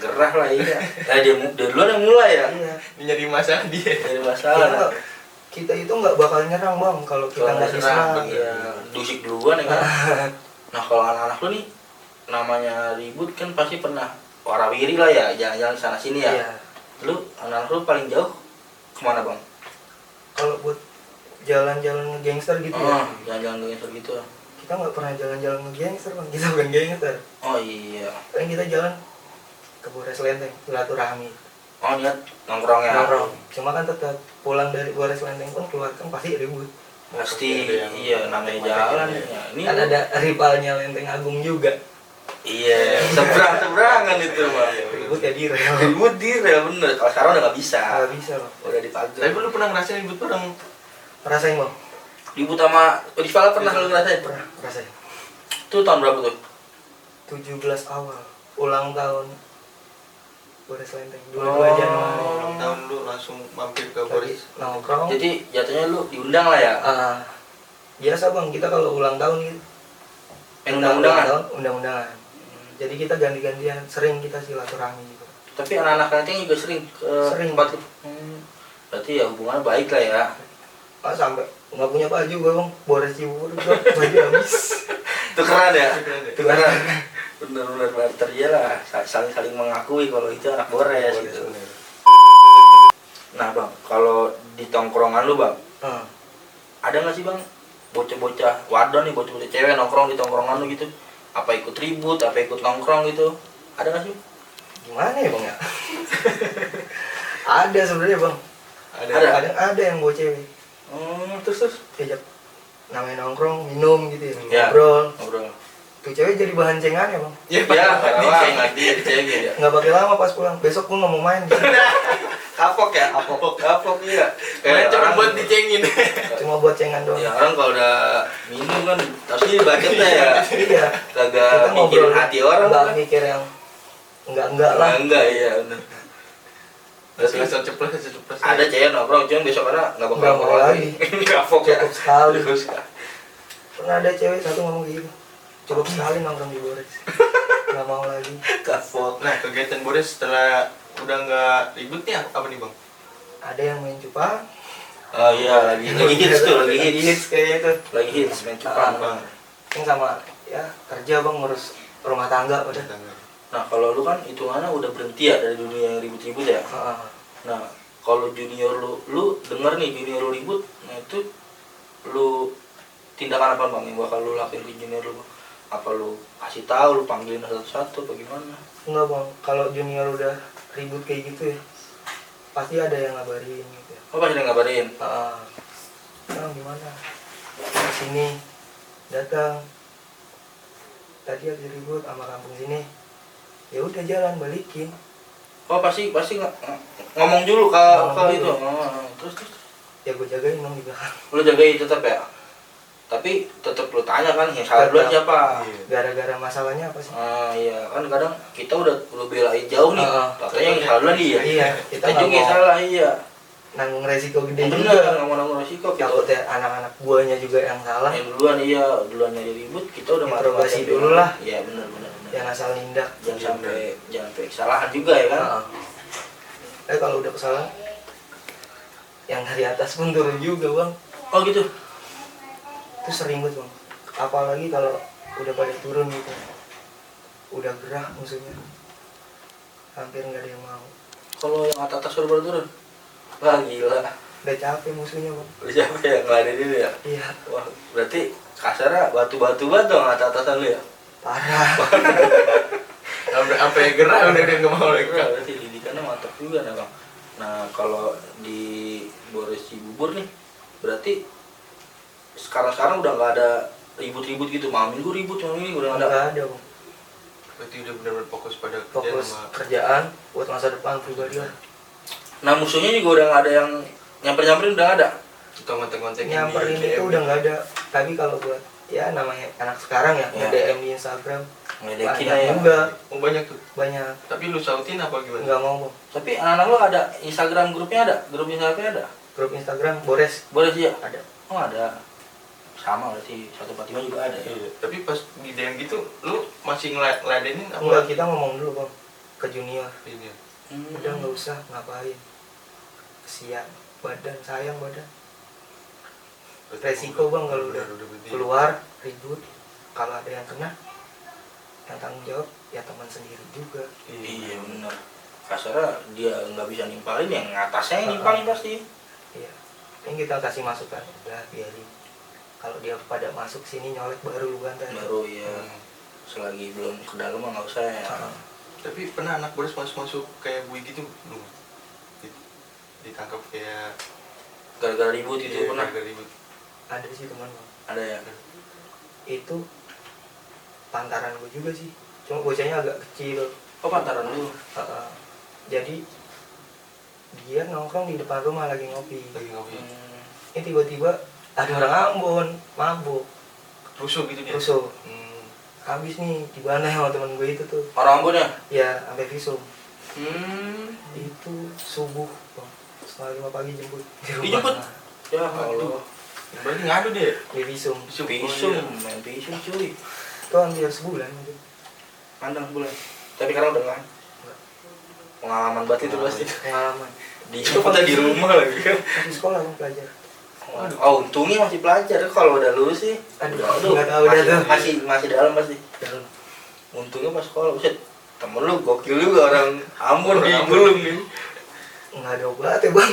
Gerah lah iya. Nah, dia duluan yang mulai ya? Iya. Ini nyari masalah dia. Dari masalah. Kita itu nggak bakal nyerang bang kalau kita Kalau nggak diserang. ya dusik duluan ya kan. Nah, kalau anak-anak lu nih namanya ribut kan pasti pernah warawiri lah ya, jalan-jalan sana sini ya. Iya. Lu anak lu paling jauh kemana Bang? Kalau buat jalan-jalan ngegangster gitu ya. Jalan-jalan gangster gitu. Kita nggak pernah jalan-jalan ngegangster bang. Kita bukan gangster. Oh iya. Kan kita jalan ke Bores Lenteng, silaturahmi. Oh niat nongkrong ya. Nongkrong. Cuma kan tetap pulang dari Bores Lenteng pun keluar kan pasti ribut. Pasti Ada yang iya namanya jalan ya. Ini Kan lu- ada rivalnya Lenteng Agung juga. Iya, seberang-seberangan itu Bang. Ribut ya di rel. Ribut di rel bener. Kalau sekarang udah nggak bisa. Nggak bisa bang. Udah dipagar. Tapi lu pernah ngerasain ribut bareng? Rasain bang. Ribut sama rival pernah lu ngerasain? Pernah rasain. Itu tahun berapa tuh? 17 awal ulang tahun Bores Lenteng 22 Oh. Januari. Ulang tahun lu langsung mampir ke Lagi Boris. nongkrong. Jadi jatuhnya lu diundang lah ya? Biasa bang kita kalau ulang tahun gitu. Undang-undangan? Undang-undangan. Jadi kita ganti-gantian, sering kita silaturahmi gitu. Tapi anak-anak Lenteng juga sering ke Sering. tempat lu? Berarti ya hubungannya baik lah ya. Sampai nggak punya baju gue bang, Bores Cibubur gua baju habis. Itu keren ya? Itu keren. Bener-bener barter ya lah. Saling mengakui kalau itu anak Bores gitu. Nah Bang, kalau di tongkrongan lu Bang, ada nggak sih Bang bocah-bocah wadah nih, bocah-bocah cewek nongkrong di tongkrongan lu gitu? Apa ikut ribut, apa ikut nongkrong gitu? Ada nggak sih? Gimana ya bang ya? Ada sebenarnya bang. Ada yang bawa cewek. Terus Diajak namanya nongkrong, minum gitu ya, Ya. ngobrol. ngobrol. Tuh cewek jadi bahan cengan ya bang. Ya, Ya, karena ngerti cewek ya. Nggak pakai lama pas pulang. Besok pun nggak mau main. Gitu. Kapok ya? Kapok iya. Kalian cuma orang- buat dicengin. Cuma buat cengan doang. Ya orang kalau udah minum kan pasti bacotnya ya. Iya. Kagak mikirin hati orang. Enggak mikir yang enggak lah. Enggak iya bener. Asal ceplos. Ada cewek nongkrong cuma besok karena nggak bakal Nggak mau lagi. Kapok ya. Cukup sekali. Cukup sekali. Pernah ada cewek satu ngomong gitu. Cukup sekali nongkrong di Bores. Nggak mau lagi. Kapok. Nah, kegiatan Bores setelah udah nggak ribut nih apa nih bang? Ada yang main cupang. Oh iya lagi hits tuh lagi hits. Kayaknya itu. Lagi hits main cupang bang. Yang sama ya kerja bang ngurus rumah tangga udah. Nah kalau lu kan hitungannya udah berhenti ya dari dunia yang ribut-ribut ya. Nah kalau junior lu denger nih junior lu ribut, nah itu lu tindakan apa bang yang bakal lu lakuin ke junior lu? Apa lu kasih tahu, lu panggilin satu-satu, bagaimana? Enggak bang, kalau junior udah ribut kayak gitu ya pasti ada yang ngabarin gitu ya. Oh pasti ada yang ngabarin? Bang gimana? Kesini datang tadi habis ribut sama kampung sini, ya udah jalan balikin. Oh pasti ngomong dulu ke itu. Terus Ya gue jagain dong di belakang. lu jagain tetap ya. Tapi tetap lu tanya kan yang salah duluan siapa. Gara-gara masalahnya apa sih? Iya kan kadang kita udah belain jauh nih. Katanya yang salah duluan dia. Iya, kita Kita juga nggak yang mau salah iya. nanggung resiko gede Bener, juga. nggak mau nanggung resiko kita. Takutnya anak-anak buahnya juga yang salah. Yang duluan iya, duluan jadi ribut kita udah Interogasi mati-matian dulu lah. Iya benar. Yang asal nindak. Jangan sampai kesalahan juga ya kan. Kalau udah kesalahan, yang dari atas pun turun juga bang. Oh gitu. Itu sering banget bang. Apalagi kalau udah pada turun gitu, udah gerah musuhnya, hampir nggak ada yang mau. Kalau yang atas suruh baru turun. Wah gila. Udah capek musuhnya bang. Udah siapa yang ngeladenin ini ya? Iya. Wah berarti kasarnya batu-batu banget dong atas-atasan lu ya? Parah. Sampai gerah udah nggak mau lagi. Berarti didikannya mantap juga nih bang. Nah kalau di Bores Cibubur nih, berarti sekarang udah nggak ada ribut-ribut gitu. Malam minggu ribut, malam ini udah nggak ada. Nggak ada bang. Berarti udah benar-benar fokus pada kerjaan Fokus sama kerjaan buat masa depan pribadi lah. Nah musuhnya juga udah nggak ada yang nyamperin udah nggak ada. kita ngontek-ngontekin Nyamperin di itu DM. udah nggak ada. Tapi kalau buat ya namanya anak sekarang ya, Iya. DM di Instagram Ngedekin banyak ya. juga, Oh banyak tuh. banyak. Tapi lu sautin apa gimana? Nggak mau bang. Tapi anak-anak lu ada Instagram grupnya ada? Grup Instagramnya ada? Grup Instagram Bores Boleh sih ya? ada. Oh ada. Sama berarti 145 juga ada ya. Iya. Tapi pas di DM gitu, lu masih ngeladenin apa? Enggak, kita ngomong dulu bang ke junior. Ini. Udah nggak usah ngapain. Kesian badan, sayang badan. Resiko bang kalau udah berhenti. keluar ribut, kalau ada yang kena yang tanggung jawab ya teman sendiri juga. Iya benar. Kasarnya dia nggak bisa nimpalin, yang atasnya yang nimpalin pasti. Iya, ini kita kasih masukan, udah biarin. Kalau dia pada masuk sini nyolek baru lu bantai. Baru ya. Selagi belum ke dalam mah nggak usah ya. Tapi pernah anak Boris masuk kayak bui gitu belum? Ditangkap kayak Gara-gara ribut itu iya, pernah. gara-gara ribut. Ada sih teman bang. Ada ya. Itu pantaran gue juga sih. Cuma bocahnya agak kecil. Oh pantaran lu. Jadi dia nongkrong di depan rumah lagi ngopi. Lagi ngopi. Ini tiba-tiba ada orang Ambon mabuk, Rusuh gitu dia. rusuh. Hmm. Habis nih di mana sama teman gue itu tuh. Orang Ambon ya? Ya sampai visum. Hmm. Itu subuh bang. Setengah 5 pagi jemput di rumah. Dijemput? Ya Allah. Berarti ngadu deh. Di visum. Pisum, main pisum cuy. Itu hampir sebulan gitu. Pandang sebulan. Tapi sekarang udah nggak. Pengalaman banget itu pasti. Pengalaman. Itu kita di rumah lagi kan. Masih sekolah bang pelajar. Oh untungnya masih pelajar. Kalau udah lulus sih. Aduh, nggak tahu dah tuh. masih dalam pasti. Dalam. Untungnya pas sekolah. Buset, temen lu gokil juga orang Ambon di Gulung nih. Nggak ada obat ya bang.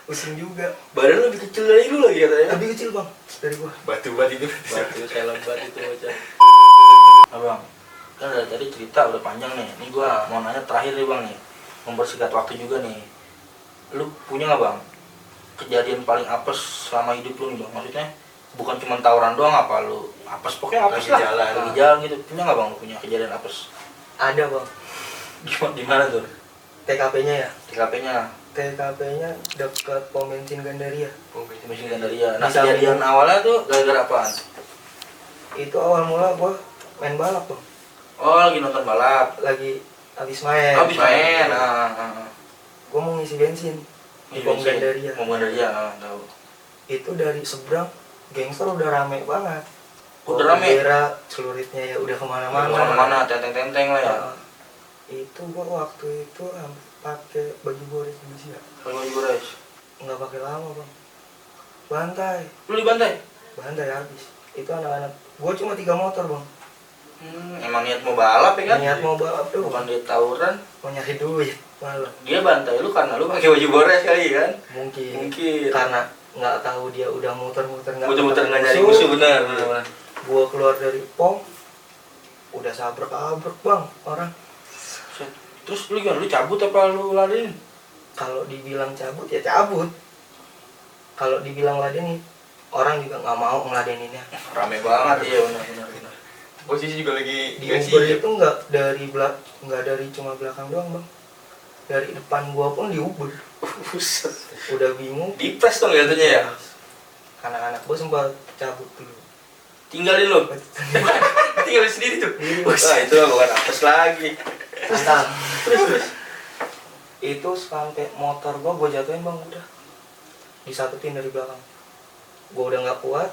Pusing juga. Badan lu lebih kecil dari lu lagi katanya. Lebih kecil bang dari gua. Batu-batu itu. Batu saya lebat itu bocah. Abang, kan dari tadi cerita udah panjang nih. Ini gua mau nanya terakhir nih bang nih. Mempersingkat waktu juga nih. Lu punya nggak bang kejadian paling apes selama hidup lu nih bang? Maksudnya bukan cuma tawuran doang, apa lu apes, pokoknya apes Lagi lah. jalan. Lagi jalan gitu. Punya nggak bang lu punya kejadian apes? Ada bang. Gimana tuh? TKP-nya ya. TKP-nya dekat pom bensin Gandaria. Mesin Gandaria. Nah, Bisa kejadian minum. awalnya tuh gara-gara apaan? Itu awal mula gua main balap bang. Oh, lagi nonton balap. Lagi habis main. Habis main. Ah. Gua mau ngisi bensin di Iya, pom Gandaria. Pom Gandaria, tahu. Itu dari seberang gangster udah rame banget. Udah rame. Bendera, celuritnya ya udah kemana-mana. Kemana-mana, tenteng-tenteng lah ya. Itu gua waktu itu pakai baju boris ya. Kalau baju guys. Nggak pakai lama bang. Bantai Lu dibantai? habis. Itu anak-anak. Gua cuma 3 motor bang. Emang niat mau balap ya kan? Niat mau balap tuh. Bukan dia tawuran. Mau nyari duit malah. Dia bantai lu karena lu pakai baju gores kali kan? Mungkin. Mungkin. Karena nggak tahu dia udah muter-muter Muter-muter nggak nyari musuh, benar. Gua keluar dari pom, udah sabrek-abrek bang orang. Terus lu gimana? Lu cabut apa lu ladenin? Kalau dibilang cabut ya cabut. Kalau dibilang ladenin, orang juga nggak mau ngeladeninnya. Rame banget iya benar. Posisi juga lagi Di gaji Uber ya? itu nggak dari cuma belakang doang bang. Dari depan gua pun di Uber. Udah bingung. Dipres dong jatuhnya ya? Anak-anak gua sempat cabut dulu. Tinggalin lu? Tinggalin sendiri tuh? Wah itu lah bukan apes lagi. Terus itu sampai motor gua jatuhin bang udah disatuin dari belakang. Gua udah nggak kuat,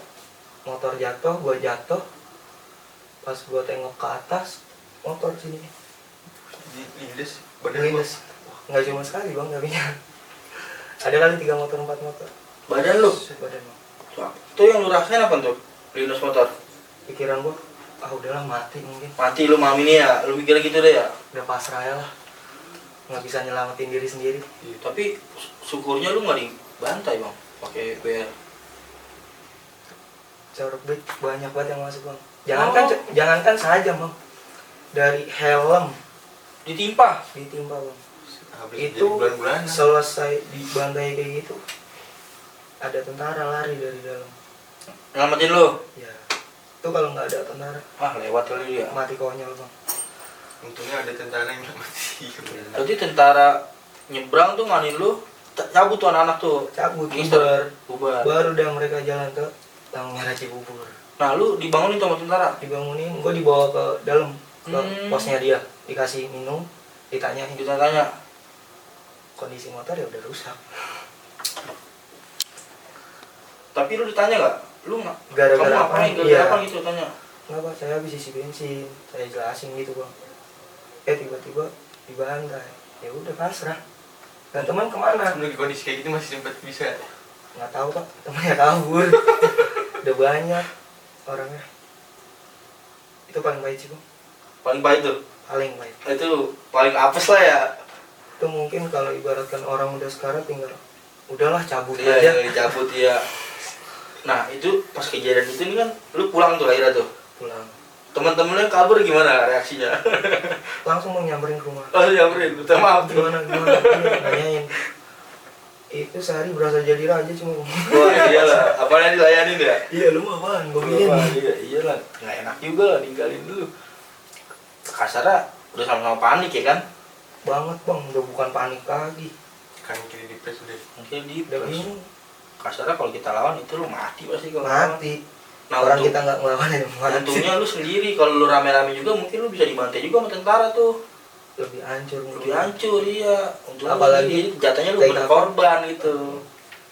motor jatuh, gua jatuh. Pas gua tengok ke atas, motor sini Lindes badan gua. minus. Nggak cuma sekali bang, nggak punya. Ada kali 3 motor, 4 motor. Badan lu? Badan bang. Itu yang lu rasain apa tuh? Linus motor? Pikiran gua, udahlah mati mungkin. Mati lu malam ini ya? Lu pikirnya gitu deh ya? Udah pasrah ya lah. Nggak bisa nyelamatin diri sendiri. Tapi syukurnya lu nggak dibantai bang, pakai BR. Corok duit banyak banget yang masuk bang. Jangankan saja bang. Dari helm Ditimpa? ditimpa bang. Habis Itu jadi bulan-bulanan. selesai dibantai kayak gitu, ada tentara lari dari dalam. Nyelamatin lu? Ya, itu kalau nggak ada tentara Lewat kali dia. mati konyol bang. Untungnya ada tentara yang mati. Berarti tentara nyebrang tuh nganin lu, cabut tuh anak-anak tuh. Cabut Gangster. bubar. Bubar. Baru dah mereka jalan ke Lampu Merah Cibubur. Nah lu dibangunin sama tentara? Dibangunin, gue dibawa ke dalam ke Hmm. posnya dia, dikasih minum, ditanyain Ditanya. kondisi motor ya udah rusak. Tapi lu ditanya nggak? Lu nggak? Gara-gara Kamu apa? ngapain? Gara-gara Iya. apa gitu tanya? Nggak pak, saya habis isi bensin, saya jelasin gitu bang. Tiba-tiba dibantai, ya udah pasrah. Dan teman kemana? Lu di kondisi kayak gitu masih sempat bisa. Nggak tahu pak, temannya kabur. Udah banyak orangnya. Itu paling baik sih bang, Paling baik tuh. paling baik. Itu paling apes lah ya. Itu mungkin kalau ibaratkan orang udah sekarang tinggal udahlah cabut Iya, aja. yang dicabut ya. Nah itu pas kejadian itu nih kan, lu pulang tuh akhirnya tuh. Pulang. Teman-teman lu yang kabur gimana reaksinya? Langsung mau nyamperin ke rumah. Oh nyamperin, minta maaf tuh. Gimana? Iya, nanyain. Itu sehari berasa jadi raja cuma. Wah iyalah, apalagi dilayanin ya? Iya lu mah apaan? Gue Wah, begini. iya, iyalah, nggak enak juga lah ninggalin dulu. Kasarnya udah sama-sama panik ya kan? Banget bang, udah bukan panik lagi. Kan kiri di press udah. Mungkin di Udah bingung. kasarnya kalau kita lawan itu lu mati pasti kalau lawan. Mati. Nah, Orang untung- kita nggak ngelawan ya mati. Untungnya lu sendiri, kalau lu rame-rame juga mungkin lu bisa dibantai juga sama tentara tuh. Lebih hancur mungkin. Lebih hancur iya. Untungnya Apalagi jatuhnya lu TKP. berkorban gitu.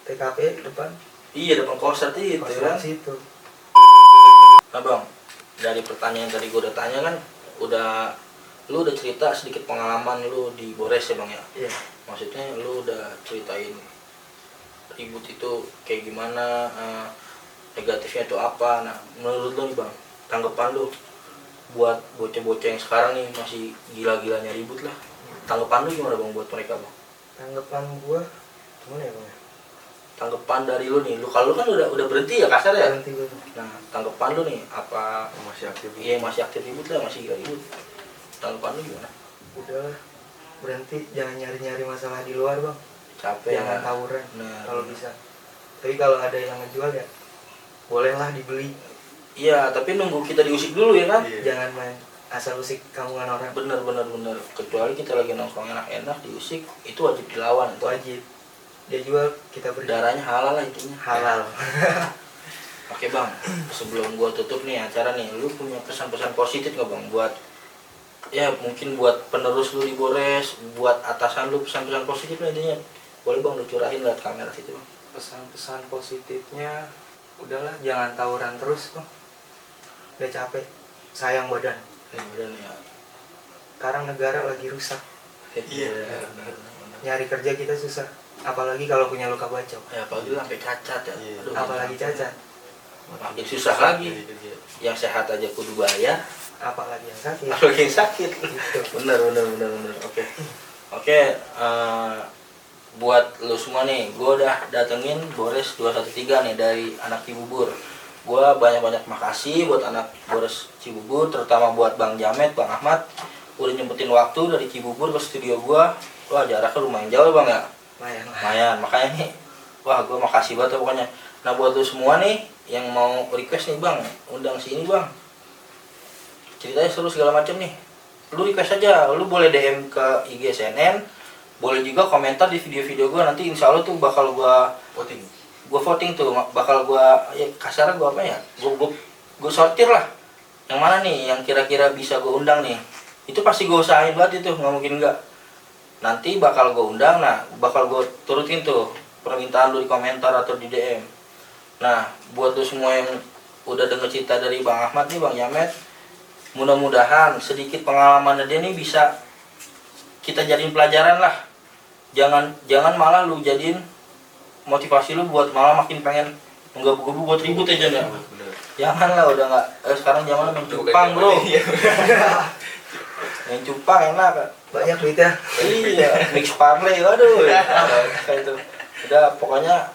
TKP depan. Iya depan korsat itu Pas kan. situ. Nah bang, dari pertanyaan yang tadi gue udah tanya kan, lu udah cerita sedikit pengalaman lu di Bores ya bang ya. Iya. Maksudnya lu udah ceritain ribut itu kayak gimana, negatifnya itu apa. Nah menurut lu nih bang, tanggapan lu buat bocah-bocah yang sekarang nih masih gila-gilanya ribut lah, tanggapan lu gimana bang buat mereka bang? Tanggapan gua gimana ya bang? Tanggapan dari lu nih, kalau lu kan udah berhenti ya kasar ya. Berhenti gua. Nah tanggapan lu nih apa? Masih aktif. Iya masih aktif ribut lah, masih gila ribut. Tanggapan lu gimana? Udahlah, berhenti, jangan nyari-nyari masalah di luar bang. Capek Jangan ya. tawuran Nah, kalau bisa. Tapi kalau ada yang ngejual ya bolehlah dibeli. Iya, tapi nunggu kita diusik dulu ya kan? Iya. Jangan main asal usik kampungan orang. Bener. Kecuali kita lagi nongkrong enak-enak diusik, itu wajib dilawan. Itu Wajib. Dia jual, kita beri. darahnya halal lah intinya. Halal. Oke bang, sebelum gua tutup nih acara nih, lu punya pesan-pesan positif nggak bang buat ya mungkin buat penerus lu di Bores, buat atasan lu pesan-pesan positif lah intinya. Boleh bang lu curahin lewat kamera situ bang. Pesan-pesan positifnya, udahlah jangan tawuran terus bang. Udah capek, sayang badan. Udah nih ya. Sekarang negara lagi rusak, Iya. nyari kerja kita susah. Apalagi kalau punya luka bacok. Ya apalagi sampai cacat ya. Iya. Aduh, Apalagi cacat. makin susah lagi. Yang sehat aja kudu bayar, Apalagi yang sakit. apalagi yang sakit. Gitu. Bener. Oke, buat lu semua nih, gue udah datengin Bores 213 nih dari anak Cibubur. Gue banyak makasih buat anak Bores Cibubur, terutama buat Bang Jamet, Bang Ahmad, udah nyempetin waktu dari Cibubur ke studio gue. Wah jaraknya lumayan jauh bang ya. Lumayan, makanya nih, wah gue makasih banget pokoknya. Nah buat lu semua nih yang mau request nih bang, undang sini bang, ceritanya seru segala macam nih, lu request aja, lu boleh DM ke IG CNN, boleh juga komentar di video-video gue, nanti insya Allah tuh bakal gue voting tuh, bakal gue ya kasarnya gue apa ya, gue sortir lah, yang mana nih yang kira-kira bisa gue undang nih, itu pasti gue usahain banget itu, nggak mungkin enggak. Nanti bakal gue undang, nah bakal gue turutin tuh permintaan lu di komentar atau di DM. Nah buat lu semua yang udah denger cerita dari Bang Ahmad nih, Bang Yamet, mudah-mudahan sedikit pengalamannya dia nih bisa kita jadiin pelajaran lah. Jangan malah lu jadiin motivasi lu buat malah makin pengen menggebu-gebu buat ribut aja ya. Jangan lah, udah nggak sekarang zaman main cupang bro. Main cupang enak kan. Banyak duitnya. Iya, mix parlay, waduh. Kayak itu. Udah pokoknya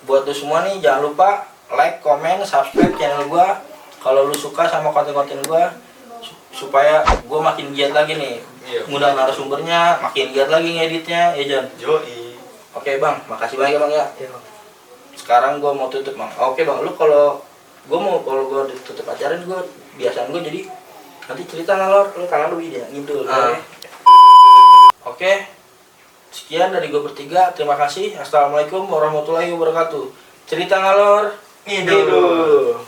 buat lu semua nih jangan lupa like, comment, subscribe channel gua. Kalau lu suka sama konten-konten gua supaya gua makin giat lagi nih. Ngundang narasumbernya, makin giat lagi ngeditnya, ya Jon. Yoi. Oke Bang, makasih banyak ya Bang ya. Iya, Bang. Sekarang gua mau tutup Bang. Oke Bang, lu kalau gua ditutup acara ini gua biasaan gua jadi nanti cerita ngalor, lu karena lu ini ya, ngidul. Oke. Sekian dari gue bertiga, terima kasih. Assalamualaikum warahmatullahi wabarakatuh. Cerita ngalor, ngidul.